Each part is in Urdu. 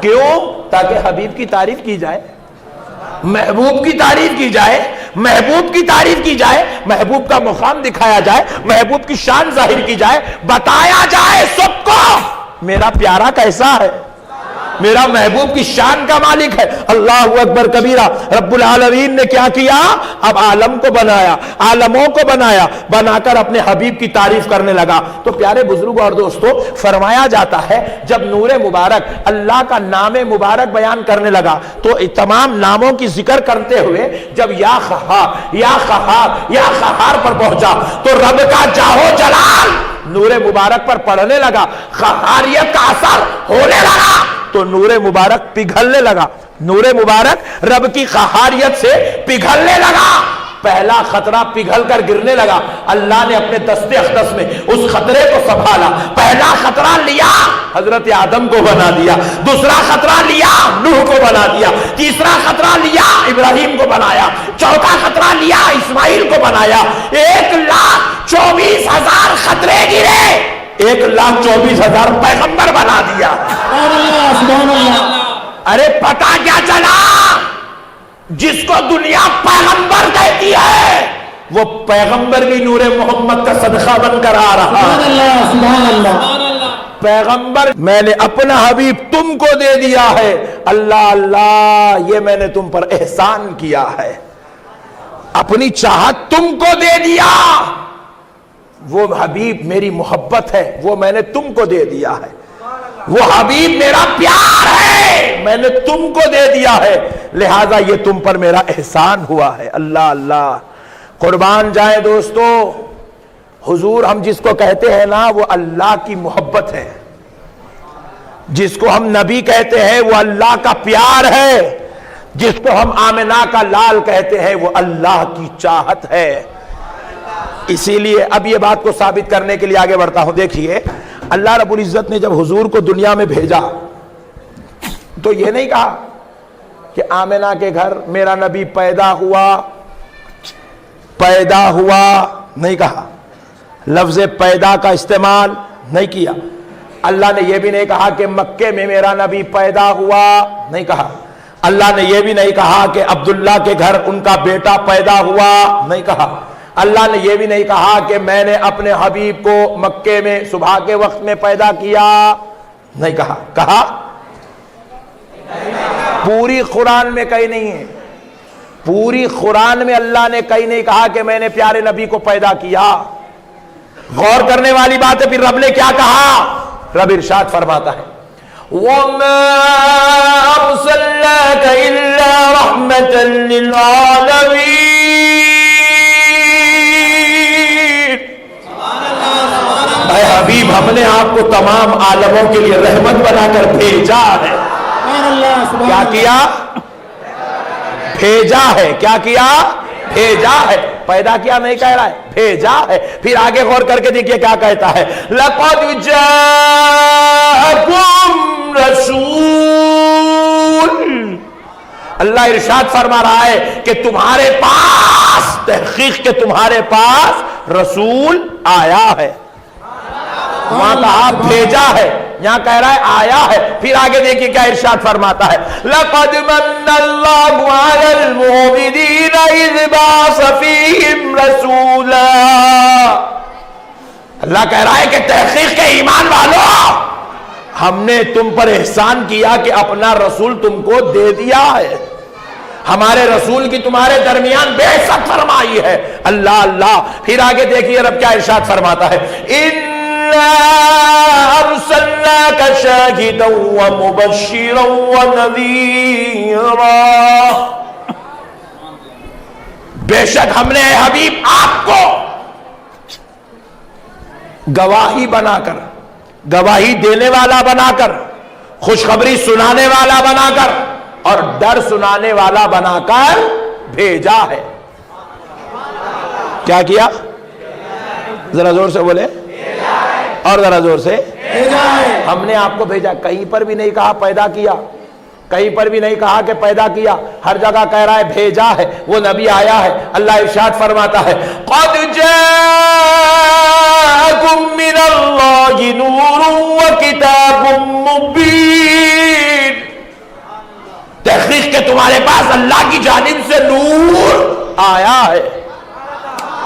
کیوں؟ تاکہ حبیب کی تعریف کی جائے, محبوب کی تعریف کی جائے, محبوب کی تعریف کی جائے, محبوب کا مقام دکھایا جائے, محبوب کی شان ظاہر کی جائے, بتایا جائے سب کو میرا پیارا کیسا ہے, میرا محبوب کی شان کا مالک ہے. اللہ اکبر کبیرہ. رب العالمین نے کیا کیا؟ اب عالم کو بنایا, عالموں کو بنایا, بنا کر اپنے حبیب کی تعریف کرنے لگا. تو پیارے بزرگوں اور دوستوں, فرمایا جاتا ہے جب نور مبارک اللہ کا نام مبارک بیان کرنے لگا تو تمام ناموں کی ذکر کرتے ہوئے جب یا قہار یا قہار یا قہار پر پہنچا تو رب کا جاہو جلال نور مبارک پر پڑھنے لگا, قہاریت کا اثر ہونے لگا تو نور مبارک پگھلنے لگا, نور مبارک رب کی قہاریت سے پگھلنے لگا. پہلا خطرہ پگھل کر گرنے لگا, اللہ نے اپنے دست اقدس میں اس خطرے کو سنبھالا. پہلا خطرہ لیا, حضرت آدم کو بنا دیا. دوسرا خطرہ لیا, نوح کو بنا دیا. تیسرا خطرہ لیا, ابراہیم کو بنایا. چوتھا خطرہ لیا, اسماعیل کو بنایا. 1,24,000 خطرے گرے, 1,24,000 پیغمبر بنا دیا. ارے پتا کیا چلا؟ جس کو دنیا پیغمبر کہتی ہے وہ پیغمبر بھی نور محمد کا صدقہ بن کر آ رہا ہے. پیغمبر میں نے اپنا حبیب تم کو دے دیا ہے, اللہ اللہ یہ میں نے تم پر احسان کیا ہے, اپنی چاہت تم کو دے دیا. وہ حبیب میری محبت ہے, وہ میں نے تم کو دے دیا ہے. وہ حبیب میرا پیار ہے, میں نے تم کو دے دیا ہے, لہذا یہ تم پر میرا احسان ہوا ہے. اللہ اللہ, قربان جائے دوستو. حضور ہم جس کو کہتے ہیں نا وہ اللہ کی محبت ہے, جس کو ہم نبی کہتے ہیں وہ اللہ کا پیار ہے, جس کو ہم آمنہ کا لال کہتے ہیں وہ اللہ کی چاہت ہے. اسی لیے اب یہ بات کو ثابت کرنے کے لیے آگے بڑھتا ہوں. دیکھیے اللہ رب العزت نے جب حضور کو دنیا میں بھیجا تو یہ نہیں کہا کہ آمنہ کے گھر میرا نبی پیدا ہوا نہیں کہا, لفظ پیدا کا استعمال نہیں کیا. اللہ نے یہ بھی نہیں کہا کہ مکے میں میرا نبی پیدا ہوا نہیں کہا. اللہ نے یہ بھی نہیں کہا کہ عبداللہ کے گھر ان کا بیٹا پیدا ہوا نہیں کہا. اللہ نے یہ بھی نہیں کہا کہ میں نے اپنے حبیب کو مکے میں صبح کے وقت میں پیدا کیا نہیں کہا. کہا پوری قرآن میں کہیں نہیں ہے, پوری قرآن میں اللہ نے کہیں نہیں کہا کہ میں نے پیارے نبی کو پیدا کیا. غور کرنے والی بات ہے. پھر رب نے کیا کہا؟ رب ارشاد فرماتا ہے وَمَا أَرْسَلْنَاكَ إِلَّا رَحْمَةً لِلْعَالَمِينَ. اے حبیب ہم نے آپ کو تمام عالموں کے لیے رحمت بنا کر بھیجا ہے. کیا کیا؟ بھیجا ہے. کیا کیا؟ بھیجا ہے. پیدا کیا نہیں کہہ رہا ہے, بھیجا ہے. پھر آگے غور کر کے دیکھیے کیا کہتا ہے, لَقَدْ جَاءَكُمْ رَسُولٌ. اللہ ارشاد فرما رہا ہے کہ تمہارے پاس, تحقیق کہ تمہارے پاس رسول آیا ہے. وہاں کہا بھیجا ہے, یہاں کہہ رہا ہے آیا ہے. پھر آگے دیکھیے کیا ارشاد فرماتا ہے, لَقَدْ مَنَّ اللَّهُ عَلَى الْمُؤْمِنِينَ إِذْ بَعَثَ فِيهِمْ رَسُولًا. اللہ کہہ رہا ہے کہ تحقیق کے ایمان والوں ہم نے تم پر احسان کیا کہ اپنا رسول تم کو دے دیا ہے. ہمارے رسول کی تمہارے درمیان بے عزت فرمائی ہے. اللہ اللہ. پھر آگے دیکھیے رب کیا ارشاد فرماتا ہے, أرسلناك شاهدا ومبشرا ونذيرا. بے شک ہم نے اے حبیب آپ کو گواہی بنا کر, گواہی دینے والا بنا کر, خوشخبری سنانے والا بنا کر اور ڈر سنانے والا بنا کر بھیجا ہے. کیا کیا؟ ذرا زور سے بولے, اور ذرا زور سے. ہم نے آپ کو بھیجا. کہیں پر بھی نہیں کہا پیدا کیا, کہیں پر بھی نہیں کہا کہ پیدا کیا, ہر جگہ کہہ رہا ہے بھیجا ہے, وہ نبی آیا ہے. اللہ ارشاد فرماتا ہے قَدْ جَاءَكُم مِّنَ اللَّهِ نُورٌ وَكِتَابٌ تصدیق کہ تمہارے پاس اللہ کی جانب سے نور آیا ہے.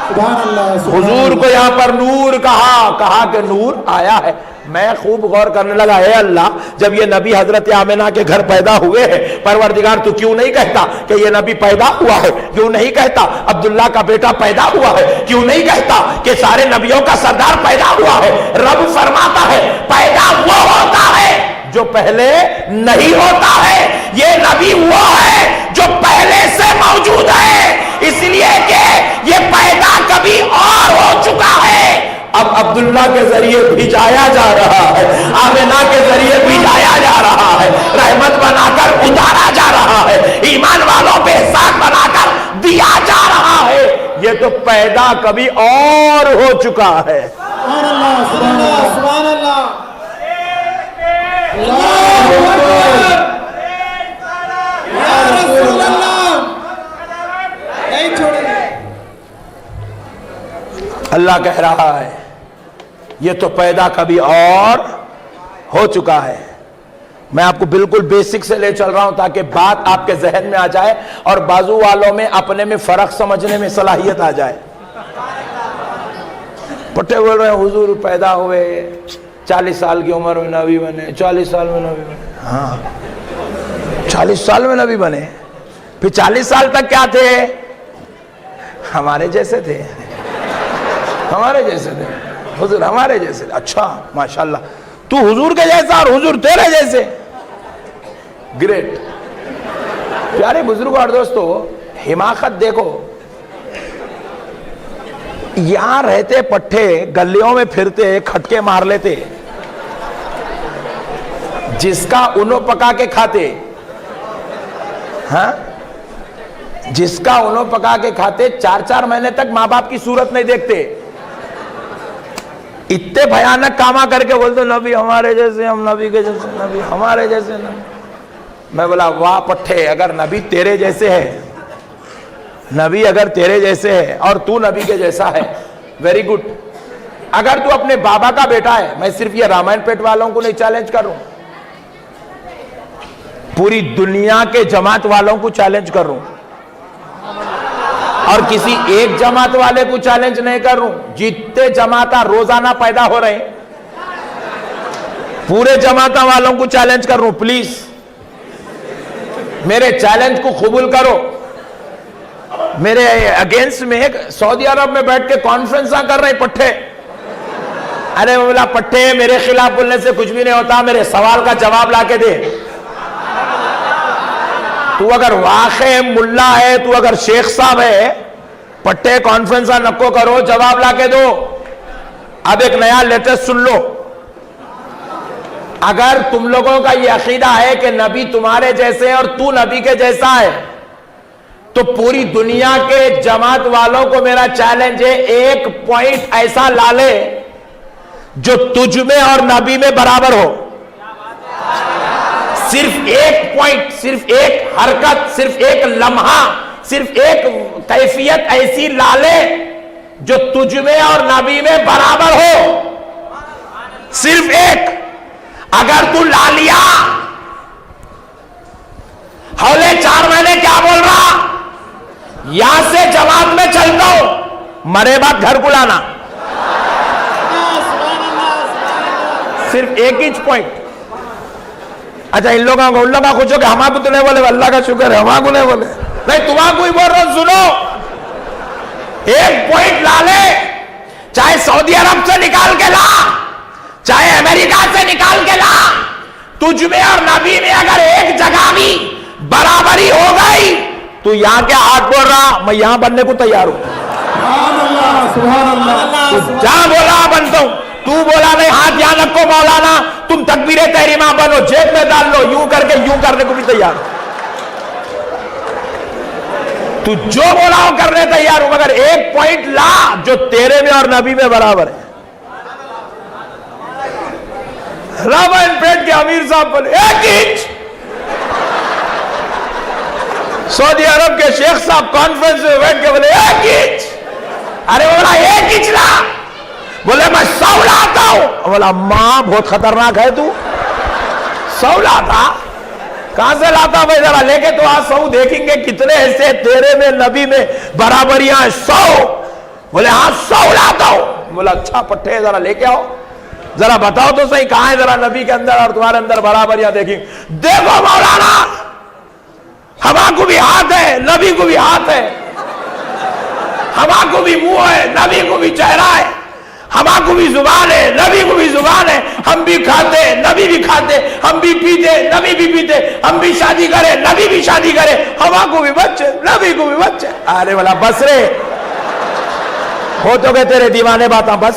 سبحان اللہ. حضور کو یہاں پر نور کہا کہ نور آیا ہے. میں خوب غور کرنے لگا, اے اللہ, جب یہ نبی حضرت آمنہ کے گھر پیدا ہوئے ہیں, پروردگار تو کیوں نہیں کہتا کہ یہ نبی پیدا ہوا ہے؟ کیوں نہیں کہتا عبداللہ کا بیٹا پیدا ہوا ہے؟ کیوں نہیں کہتا کہ سارے نبیوں کا سردار پیدا ہوا ہے؟ رب فرماتا ہے پیدا وہ ہوتا ہے جو پہلے نہیں ہوتا ہے. یہ نبی وہ ہے جو پہلے سے موجود ہے, اس لیے کہ یہ پیدا کبھی اور ہو چکا ہے. اب عبداللہ کے ذریعے بھیجایا جا رہا ہے, آمنہ کے ذریعے بھیجایا جا رہا ہے, رحمت بنا کر اتارا جا رہا ہے, ایمان والوں پہ احسان بنا کر دیا جا رہا ہے. یہ تو پیدا کبھی اور ہو چکا ہے. سبحان اللہ. سبحان اللہ. سبحان اللہ. اللہ کہہ رہا ہے یہ تو پیدا کبھی اور ہو چکا ہے. میں آپ کو بالکل بیسک سے لے چل رہا ہوں تاکہ بات آپ کے ذہن میں آ جائے اور بازو والوں میں اپنے میں فرق سمجھنے میں صلاحیت آ جائے. پٹھے بول رہے ہیں حضور پیدا ہوئے 40 سال کی عمر میں نبی بنے, 40 سال میں نبی بنے. ہاں 40 سال میں نبی بنے, پھر 40 سال تک کیا تھے؟ ہمارے جیسے تھے, ہمارے جیسے تھے حضور, ہمارے جیسے. اچھا ماشاءاللہ, تو حضور کے جیسا اور حضور تیرے جیسے. گریٹ. پیارے بزرگوں اور دوستو, حماقت دیکھو. یہاں رہتے پٹھے گلیوں میں پھرتے کھٹکے مار لیتے, جس کا انہوں پکا کے کھاتے, ہاں جس کا انہوں پکا کے کھاتے, 4 مہینے تک ماں باپ کی صورت نہیں دیکھتے. اتنے بھیانک کاما کر کے بولتے نبی ہمارے جیسے, ہم نبی کے جیسے, نبی ہمارے جیسے. میں بولا واہ پٹھے, اگر نبی تیرے جیسے ہے, نبی اگر تیرے جیسے ہے اور تو نبی کے جیسا ہے, ویری گڈ. اگر تو اپنے بابا کا بیٹا ہے, میں صرف یہ رامائن پیٹ والوں کو نہیں چیلنج کر رہا ہوں, پوری دنیا کے جماعت والوں کو چیلنج کر رہا ہوں, اور کسی ایک جماعت والے کو چیلنج نہیں کر رہا ہوں. جتنے جماعتیں روزانہ پیدا ہو رہے ہیں, پورے جماعتوں والوں کو چیلنج کر رہا ہوں, پلیز میرے چیلنج کو قبول کرو. میرے اگینسٹ میں سعودی عرب میں بیٹھ کے کانفرنساں کر رہے ہیں پٹھے. ارے بولا پٹھے میرے خلاف بولنے سے کچھ بھی نہیں ہوتا, میرے سوال کا جواب لا کے دے. تو اگر واقع ملا ہے, تو اگر شیخ صاحب ہے, پٹھے کانفرنساں نکو کرو, جواب لا کے دو. اب ایک نیا لیٹسٹ سن لو. اگر تم لوگوں کا یہ عقیدہ ہے کہ نبی تمہارے جیسے ہیں اور تو نبی کے جیسا ہے, تو پوری دنیا کے جماعت والوں کو میرا چیلنج ہے, ایک پوائنٹ ایسا لا لے جو تجھ میں اور نبی میں برابر ہو. صرف ایک پوائنٹ, صرف ایک حرکت, صرف ایک لمحہ, صرف ایک کیفیت ایسی لا لے جو تجھ میں اور نبی میں برابر ہو. صرف ایک. اگر تو لا لیا, حولے 4 مہینے کیا بول رہا, یہاں سے جواب میں چلتا ہوں, مرے بعد گھر کو لانا. صرف ایک ہی پوائنٹ. اچھا ان لوگوں کو, ان لوگوں کا خوش ہو کہ ہمارے کو تو نہیں بولے, اللہ کا شکر ہے ہمارے کو نہیں بولے. نہیں تمہارا کوئی بول رہا, سنو. ایک پوائنٹ لا لے, چاہے سعودی عرب سے نکال کے لا, چاہے امریکہ سے نکال کے لا, تجھ میں اور نبی میں اگر ایک جگہ بھی برابری ہو گئی, تو یہاں کیا آٹھ بول رہا, میں یہاں بننے کو تیار ہوں. سبحان اللہ. سبحان اللہ. جہاں بولا بنتا ہوں. تو بولا نہیں ہاتھ یہاں رکھو مولانا, تم تکبیر تحریمہ بنو, جیب میں ڈال لو, یوں کر کے یوں کرنے کو بھی تیار. تو جو بولا ہو کرنے تیار ہوں, مگر ایک پوائنٹ لا جو تیرے میں اور نبی میں برابر ہے. رامائن پیٹ کے امیر صاحب بولے 1 انچ. سعودی عرب کے شیخ صاحب کانفرنس میں بیٹھ کے بولے 1 انچ. ارے بولا 1 انچ لا, بولے میں 100 لاتا ہوں. بولا ماں بہت خطرناک ہے تو, 100 لاتا. کہاں سے لاتا ہوں ذرا لے کے تو آج 100 دیکھیں گے کتنے ایسے تیرے میں نبی میں برابریاں ہیں 100. بولے ہاں 100 لاتا ہوں. بولا اچھا پٹھے ذرا لے کے آؤ, ذرا بتاؤ تو صحیح کہاں ہے ذرا نبی کے اندر اور تمہارے اندر برابریاں دیکھیں. دیکھو مولانا, ہوا کو بھی ہاتھ ہے, نبی کو بھی ہاتھ ہے, ہوا کو بھی منہ ہے, نبی کو بھی چہرہ ہے, ہوا کو بھی زبان ہے, نبی کو بھی زبان ہے, ہم بھی کھاتے, نبی بھی کھاتے, ہم بھی پیتے, نبی بھی پیتے, ہم بھی شادی کرے, نبی بھی شادی کرے, ہوا کو بھی بچے, نبی کو بھی بچے. ارے والا بس رے, ہو تو کہ تیرے دیوانے باتاں بس.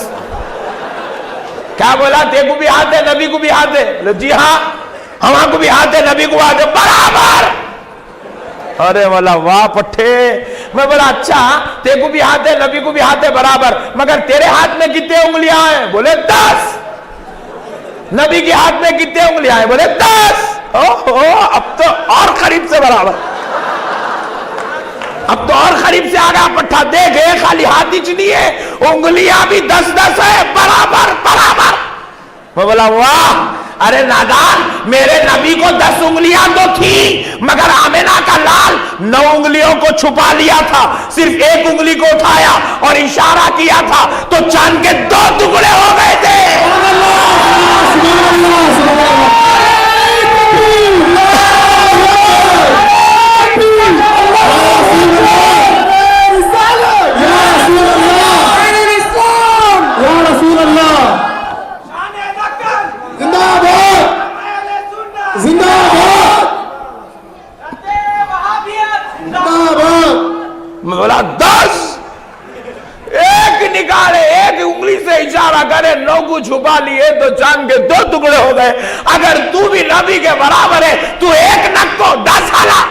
کیا بولا؟ تیرے کو بھی ہاتھ ہے, نبی کو بھی ہاتھ ہے. جی ہاں, ہوا کو بھی ہاتھ ہے, نبی کو ہاتھ ہے, برابر. ارے والا واہ پٹھے. میں بولا اچھا تیرے کو بھی ہاتھ ہے, نبی کو بھی ہاتھ ہے, برابر, مگر تیرے ہاتھ میں کتنے انگلیاں ہیں؟ بولے 10. نبی کے ہاتھ میں کتنے انگلیاں ہیں؟ بولے 10. اب تو اور قریب سے برابر, اب تو اور قریب سے آ گیا پٹھا. دیکھ خالی ہاتھ ہی نہیں ہے, انگلیاں بھی 10 ہے, برابر برابر. میں بولا واہ. ارے نادان, میرے نبی کو 10 انگلیاں تو تھی, مگر آمنہ کا لال 9 انگلیوں کو چھپا لیا تھا, صرف 1 انگلی کو اٹھایا اور اشارہ کیا تھا تو چاند کے 2 ٹکڑے ہو گئے تھے. میں بولا 10. ایک نکالے, ایک انگلی سے اشارہ کرے, 9 کو چھپا لیے تو چاند کے 2 ٹکڑے ہو گئے. اگر تو بھی نبی کے برابر ہے تو ایک نک کو 10 ہلا.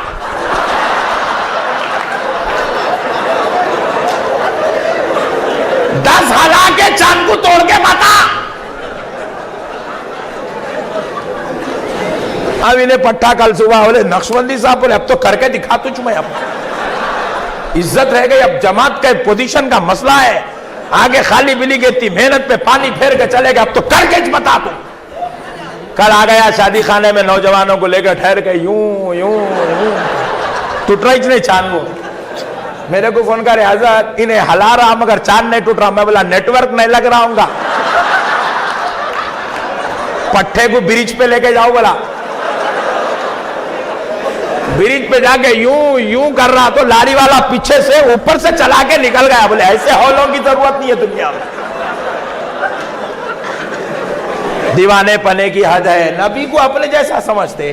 ہلا کے چاند کو توڑ کے بتا. اب انہیں پٹھا کل صبح بولے نقشبندی صاحب, بولے اب تو کر کے دکھا تجھ میں, اب عزت رہ گئی, اب جماعت کا پوزیشن کا مسئلہ ہے, آگے خالی بلی گئی تھی, محنت پہ پانی پھیر کے چلے گا, اب تو کر کے بتا تو. کل آ گیا شادی خانے میں نوجوانوں کو لے کے ٹھہر کے یوں یوں یوں, ٹوٹ رہی نہیں چاند. وہ میرے کو فون کرے حضرت انہیں ہلا رہا مگر چاند نہیں ٹوٹ رہا. میں بولا نیٹ ورک نہیں لگ رہا ہوں گا, پٹھے کو برج پہ لے کے جاؤ. بولا برج پہ جا کے یوں یوں کر رہا تو لاری والا پیچھے سے اوپر سے چلا کے نکل گیا. بولے ایسے ہولوں کی ضرورت نہیں ہے دنیا میں. دیوانے پنے کی حد ہے. نبی کو اپنے جیسا سمجھتے.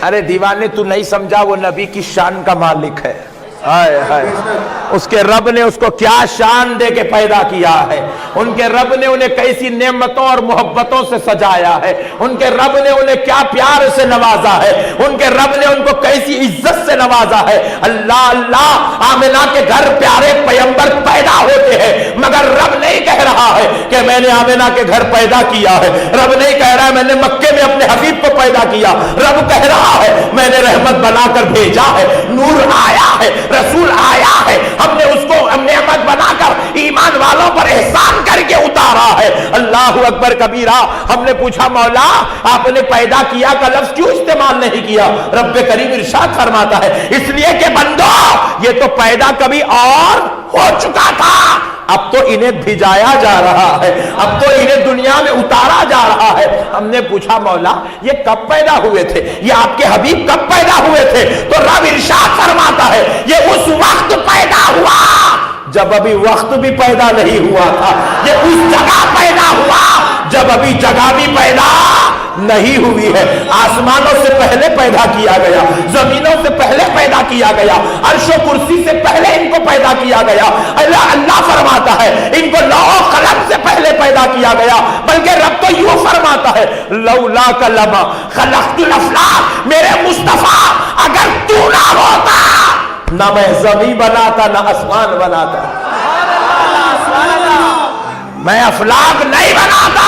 ارے دیوانے تو نہیں سمجھا, وہ نبی کی شان کا مالک ہے. ہائے ہائے, اس کے رب نے اس کو کیا شان دے کے پیدا کیا ہے, ان کے رب نے انہیں کیسی نعمتوں اور محبتوں سے سجایا ہے, ان کے رب نے انہیں کیا پیار سے نوازا ہے, ان کے رب نے ان کو کیسی عزت سے نوازا ہے. اللہ اللہ, آمنہ کے گھر پیارے پیغمبر پیدا ہوتے ہیں, مگر رب نہیں کہہ رہا ہے کہ میں نے آمنہ کے گھر پیدا کیا ہے, رب نہیں کہہ رہا ہے میں نے مکے میں اپنے حبیب کو پیدا کیا, رب کہہ رہا ہے میں نے رحمت بنا کر بھیجا ہے, نور آیا ہے, رسول آیا ہے, ہم نے اس کو نعمت بنا کر ایمان والوں پر احسان کر کے اتارا ہے. اللہ اکبر کبیرہ. ہم نے پوچھا مولا آپ نے پیدا کیا کا لفظ کیوں استعمال نہیں کیا؟ رب کریم ارشاد فرماتا ہے اس لیے کہ بندو یہ تو پیدا کبھی اور ہو چکا تھا, اب تو انہیں بھیجایا جا رہا ہے, اب تو انہیں دنیا میں اتارا جا رہا ہے. ہم نے پوچھا مولا یہ کب پیدا ہوئے تھے, یہ آپ کے حبیب کب پیدا ہوئے تھے؟ تو رب ارشاد فرماتا ہے یہ اس وقت پیدا ہوا جب ابھی وقت بھی پیدا نہیں ہوا تھا, یہ اس جگہ پیدا ہوا جب ابھی جگہ بھی پیدا نہیں ہوئی ہے. آسمانوں سے پہلے پیدا کیا گیا, زمینوں سے پہلے پیدا کیا گیا, عرش و کرسی سے پہلے ان کو پیدا کیا گیا. اللہ فرماتا ہے ان کو لوح و قلم سے پہلے پیدا کیا گیا, بلکہ رب تو یوں فرماتا ہے لولا کلمہ خلقت الافلاق, میرے مصطفیٰ اگر تو نہ ہوتا نہ میں زمین بناتا نہ آسمان بناتا, میں افلاق نہیں بناتا.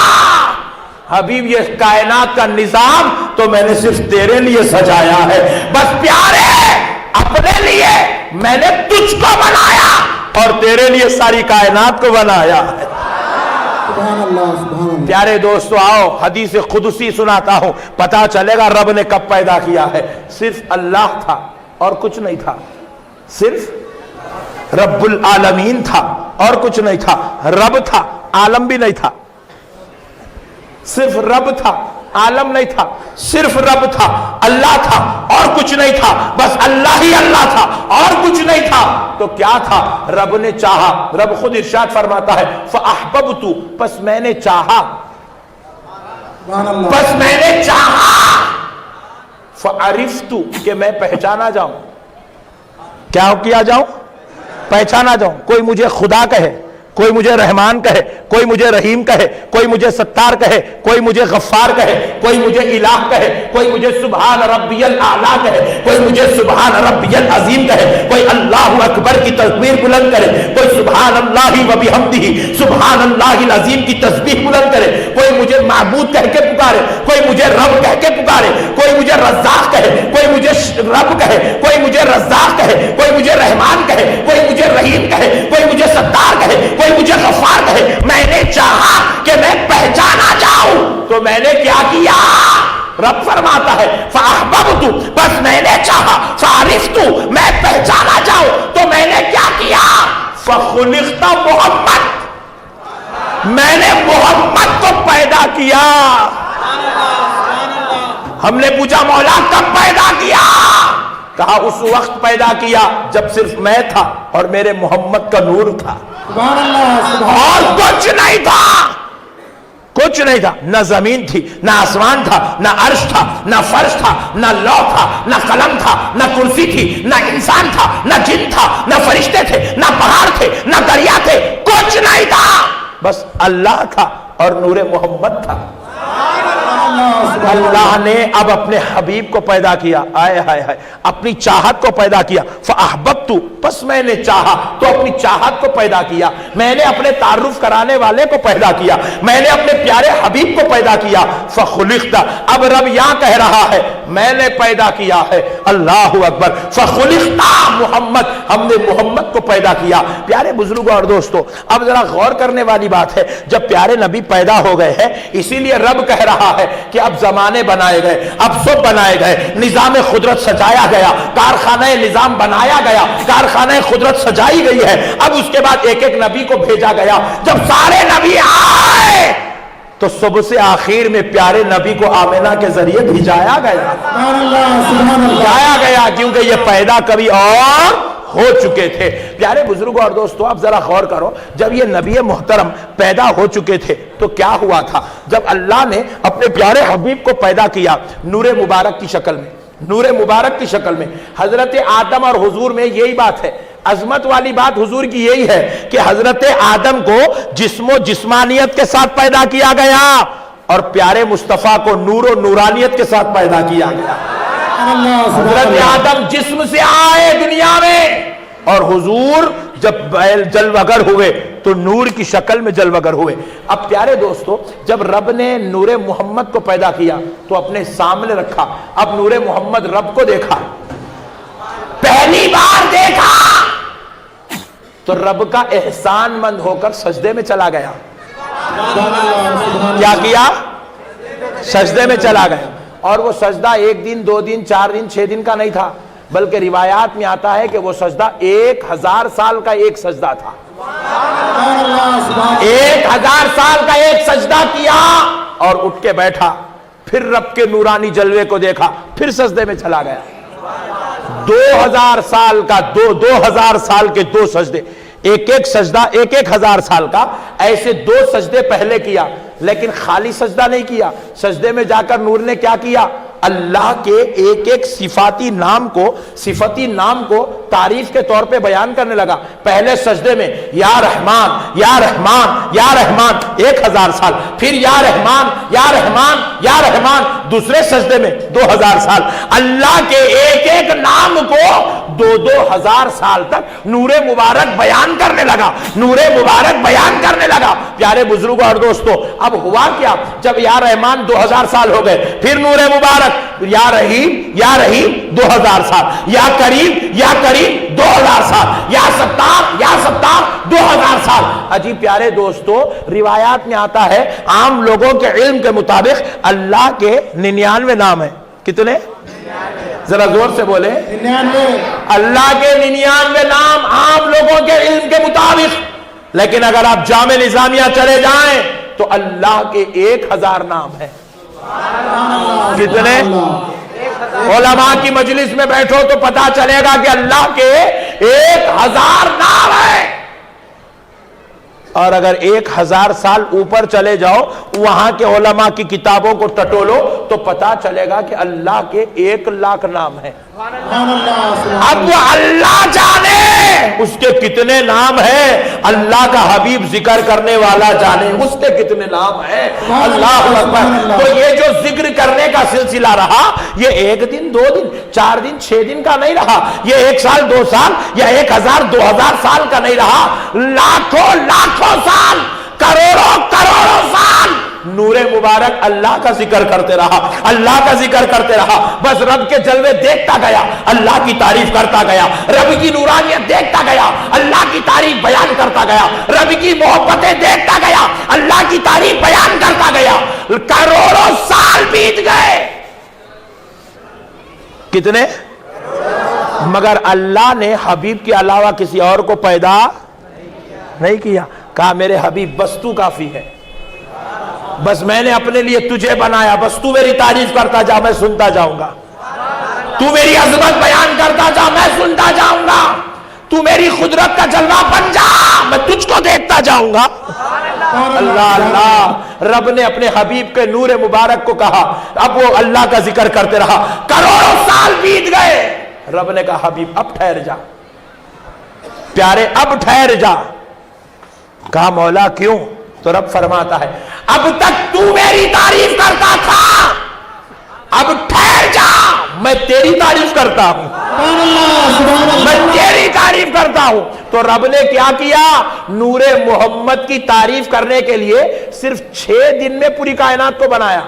حبیب یہ کائنات کا نظام تو میں نے صرف تیرے لیے سجایا ہے, بس پیارے اپنے لیے میں نے تجھ کو بنایا اور تیرے لیے ساری کائنات کو بنایا ہے. سبحان اللہ سبحان اللہ. پیارے دوستو آؤ حدیث قدسی سناتا ہوں، پتا چلے گا رب نے کب پیدا کیا ہے۔ صرف اللہ تھا اور کچھ نہیں تھا، صرف رب العالمین تھا اور کچھ نہیں تھا، رب تھا عالم بھی نہیں تھا، صرف رب تھا عالم نہیں تھا، صرف رب تھا اللہ تھا اور کچھ نہیں تھا، بس اللہ ہی اللہ تھا اور کچھ نہیں تھا۔ تو کیا تھا؟ رب نے چاہا، رب خود ارشاد فرماتا ہے فَأَحْبَبْتُ، پس میں نے چاہا، پس میں نے چاہا، فَعَرِفْتُ، کہ میں پہچانا جاؤں، کیا کیا جاؤں؟ پہچانا جاؤں۔ کوئی مجھے خدا کہے، کوئی مجھے رحمان کہے، کوئی مجھے رحیم کہے، کوئی مجھے ستار کہے، کوئی مجھے غفار کہے، کوئی مجھے الہ کہے، کوئی مجھے سبحان ربی الاعلیٰ کہے، کوئی مجھے سبحان ربی العظیم کہے، کوئی اللہ اکبر کی تکبیر بلند کرے، کوئی سبحان اللہ و بحمدہ سبحان اللہ العظیم کی تسبیح بلند کرے، کوئی مجھے معبود کہہ کے پکارے، کوئی مجھے رب کہہ کے پکارے، کوئی مجھے رزاق کہے، کوئی مجھے رب کہے، کوئی مجھے رزاق کہے، کوئی مجھے رحمان کہے، کوئی مجھے رحیم کہے، کوئی مجھے ستار کہے، کوئی مجھے غفار کہے۔ میں نے چاہا کہ میں پہچانا جاؤں تو میں نے کیا کیا؟ رب فرماتا ہے فَأَحْبَبْتُ، بس میں نے چاہا، فَعَرِفْتُ، میں پہچانا جاؤں تو میں نے کیا کیا؟ فَخُلِقْتَ محمد، میں نے محمد کو پیدا کیا۔ ہم نے پوچھا مولا کب پیدا کیا؟ کہا اس وقت پیدا کیا جب صرف میں تھا اور میرے محمد کا نور تھا، اور کچھ نہیں تھا، کچھ نہیں تھا، نہ زمین تھی، نہ آسمان تھا، نہ عرش تھا، نہ فرش تھا، نہ لوح تھا، نہ قلم تھا، نہ کرسی تھی، نہ انسان تھا، نہ جن تھا، نہ فرشتے تھے، نہ پہاڑ تھے، نہ دریا تھے، کچھ نہیں تھا، بس اللہ تھا اور نور محمد تھا۔ اللہ نے اب اپنے حبیب کو پیدا کیا، آئے ہائے ہائے، اپنی چاہت کو پیدا کیا۔ فَأَحْبَبْتُ، پس میں نے چاہا تو اپنی چاہت کو پیدا کیا، میں نے اپنے تعارف کرانے والے کو پیدا کیا، میں نے اپنے پیارے حبیب کو پیدا کیا۔ فَخُلِقْتَ، اب رب یہاں کہہ رہا ہے میں نے پیدا کیا ہے، اللہ اکبر۔ فَخُلِقْتَ محمد، ہم نے محمد کو پیدا کیا۔ پیارے بزرگوں اور دوستو، اب ذرا غور کرنے والی بات ہے، جب پیارے نبی پیدا ہو گئے ہیں اسی لیے رب کہہ رہا ہے کہ اب زمانے بنائے گئے، اب سب بنائے گئے، نظام قدرت سجایا گیا، کارخانہ نظام بنایا گیا، کارخانہ قدرت سجائی گئی ہے۔ اب اس کے بعد ایک ایک نبی کو بھیجا گیا۔ جب سارے نبی آئے تو صبح سے آخر میں پیارے نبی کو آمنہ کے ذریعے بھیجایا گیا، بھیجایا گیا، کیونکہ یہ پیدا کبھی اور ہو چکے تھے۔ پیارے بزرگوں اور دوستو، اب ذرا غور کرو، جب یہ نبی محترم پیدا ہو چکے تھے تو کیا ہوا تھا؟ جب اللہ نے اپنے پیارے حبیب کو پیدا کیا نور مبارک کی شکل میں، نور مبارک کی شکل میں، حضرت آدم اور حضور میں یہی بات ہے، عظمت والی بات حضور کی یہی ہے کہ حضرت آدم کو جسم و جسمانیت کے ساتھ پیدا کیا گیا اور پیارے مصطفیٰ کو نور و نورانیت کے ساتھ پیدا کیا گیا۔ حضرت آدم جسم سے آئے دنیا میں اور حضور جب جلوگر ہوئے تو نور کی شکل میں جلوگر ہوئے۔ اب پیارے دوستو، جب رب نے نور محمد کو پیدا کیا تو اپنے سامنے رکھا، اب نور محمد رب کو دیکھا، پہلی بار دیکھا تو رب کا احسان مند ہو کر سجدے میں چلا گیا۔ کیا کیا؟ سجدے میں چلا گیا۔ اور وہ سجدہ ایک دن، دو دن، چار دن، 6 دن کا نہیں تھا، بلکہ روایات میں آتا ہے کہ وہ سجدہ 1000 سال کا ایک سجدہ تھا۔ 1000 سال کا ایک سجدہ کیا اور اٹھ کے بیٹھا، پھر رب کے نورانی جلوے کو دیکھا، پھر سجدے میں چلا گیا۔ 2000 سال کا 2000 سال کے 2 سجدے، ایک ایک سجدہ 1000 سال کا، ایسے 2 سجدے پہلے کیا، لیکن خالی سجدہ نہیں کیا۔ سجدے میں جا کر نور نے کیا کیا؟ اللہ کے ایک ایک صفاتی نام کو تعریف کے طور پہ بیان کرنے لگا۔ پہلے سجدے میں یا رحمان یا رحمان یا رحمان 1000 سال، پھر یا رحمان یا رحمان یا رحمان، دوسرے سجدے میں 2000 سال۔ اللہ کے ایک ایک نام کو 2000 سال تک نور مبارک بیان کرنے لگا، نور مبارک بیان کرنے لگا۔ پیارے بزرگوں اور دوستو، اب ہوا کیا؟ جب یا رحمان 2000 سال ہو گئے، پھر نور مبارک یا رحیم 2000 سال، یا کریم 2000 سال، یا ستار 2000 سال۔ عجیب پیارے دوستو، روایات میں آتا ہے عام لوگوں کے علم کے مطابق اللہ کے 99 نام ہیں۔ کتنے؟ ذرا زور سے بولے۔ 99۔ اللہ کے 99 نام عام لوگوں کے علم کے مطابق، لیکن اگر آپ جامع نظامیہ چلے جائیں تو اللہ کے 1000 نام ہیں۔ کتنے؟ علماء کی مجلس میں بیٹھو تو پتا چلے گا کہ اللہ کے 1000 نام ہیں۔ اور اگر 1000 سال اوپر چلے جاؤ، وہاں کے علماء کی کتابوں کو ٹٹولو تو پتا چلے گا کہ اللہ کے 1,00,000 نام ہیں۔ اب وہ اللہ جانے اس کے کتنے نام ہیں، اللہ کا حبیب ذکر کرنے والا جانے اس کے کتنے نام ہیں۔ اللہ اکبر۔ تو یہ جو ذکر کرنے کا سلسلہ رہا، یہ 1 دن 2 دن 4 دن 6 دن کا نہیں رہا، یہ 1 سال 2 سال یا 1000 2000 سال کا نہیں رہا، لاکھوں سال، کروڑوں سال نور مبارک اللہ کا ذکر کرتے رہا، اللہ کا ذکر کرتے رہا، بس رب کے جلوے دیکھتا گیا، اللہ کی تعریف کرتا گیا، رب کی نورانیت دیکھتا گیا، اللہ کی تعریف بیان کرتا گیا، رب کی محبتیں دیکھتا گیا، اللہ کی تعریف بیان کرتا گیا۔ کروڑوں سال بیت گئے۔ کتنے؟ مگر اللہ نے حبیب کے علاوہ کسی اور کو پیدا نہیں کیا۔ کہا میرے حبیب بس تو کافی ہے، بس میں نے اپنے لیے تجھے بنایا، بس تو میری تعریف کرتا جا، میں سنتا جاؤں گا، تو میری عظمت بیان کرتا جا، میں سنتا جاؤں گا، تو میری قدرت کا جلوہ بن جا، میں تجھ کو دیکھتا جاؤں گا۔ اللہ اللہ، رب نے اپنے حبیب کے نور مبارک کو کہا، اب وہ اللہ کا ذکر کرتے رہا، کروڑوں سال بیت گئے۔ رب نے کہا حبیب اب ٹھہر جا، پیارے اب ٹھہر جا۔ کہا مولا کیوں؟ تو رب فرماتا ہے اب تک تو میری تعریف کرتا تھا، اب ٹھہر جا، میں تیری تعریف کرتا ہوں، میں تیری تعریف کرتا ہوں۔ تو رب نے کیا کیا؟ نور محمد کی تعریف کرنے کے لیے صرف 6 دن میں پوری کائنات کو بنایا،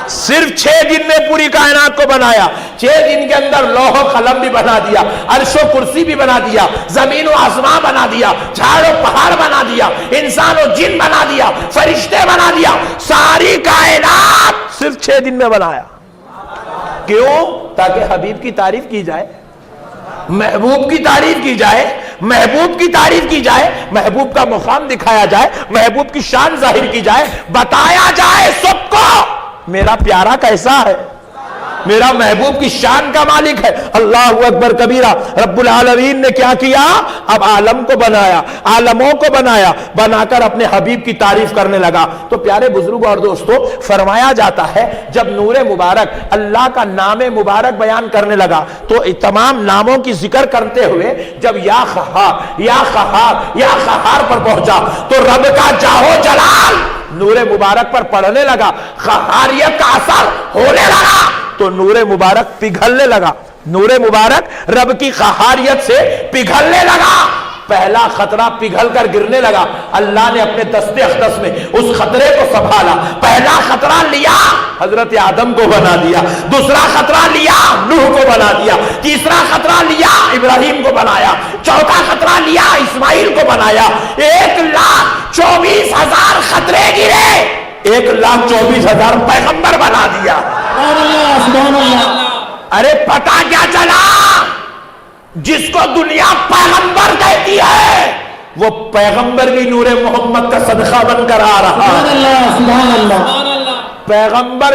صرف 6 دن میں پوری کائنات کو بنایا۔ 6 دن کے اندر لوح و قلم بھی بنا دیا، عرش و کرسی بھی بنا دیا، زمین و آسمان بنا دیا، جھاڑ و پہاڑ بنا دیا، انسان و جن بنا دیا، فرشتے بنا دیا، ساری کائنات صرف 6 دن میں بنایا۔ کیوں؟ تاکہ حبیب کی تعریف کی جائے، محبوب کی تعریف کی جائے، محبوب کی تعریف کی جائے، محبوب کا مقام دکھایا جائے، محبوب کی شان ظاہر کی جائے، بتایا جائے سب کو میرا پیارا کیسا ہے، میرا محبوب کی شان کا مالک ہے۔ اللہ اکبر کبیرہ۔ رب العالمین نے کیا کیا؟ اب عالم کو بنایا، عالموں کو بنایا، بنا کر اپنے حبیب کی تعریف کرنے لگا۔ تو پیارے بزرگوں اور دوستوں، فرمایا جاتا ہے جب نور مبارک اللہ کا نام مبارک بیان کرنے لگا تو تمام ناموں کی ذکر کرتے ہوئے جب یا قہار یا قہار یا قہار پر پہنچا تو رب کا جاہو جلال نور مبارک پر پڑھنے لگا، قہاریت کا اثر ہونے لگا تو نور مبارک پگھلنے لگا، نور مبارک رب کی قہاریت سے پگھلنے لگا۔ پہلا خطرہ پگھل کر گرنے لگا، اللہ نے اپنے دست اقدس میں اس خطرے کو سنبھالا۔ پہلا خطرہ لیا، حضرت آدم کو بنا دیا، دوسرا خطرہ لیا، نوح کو بنا دیا، تیسرا خطرہ لیا، ابراہیم کو بنایا، چوتھا خطرہ لیا، اسماعیل کو بنایا۔ 1,24,000 خطرے گرے، 1,24,000 پیغمبر بنا دیا۔ ارے پتا کیا چلا؟ جس کو دنیا پیغمبر کہتی ہے وہ پیغمبر بھی نور محمد کا صدقہ بن کر آ رہا ہے۔ پیغمبر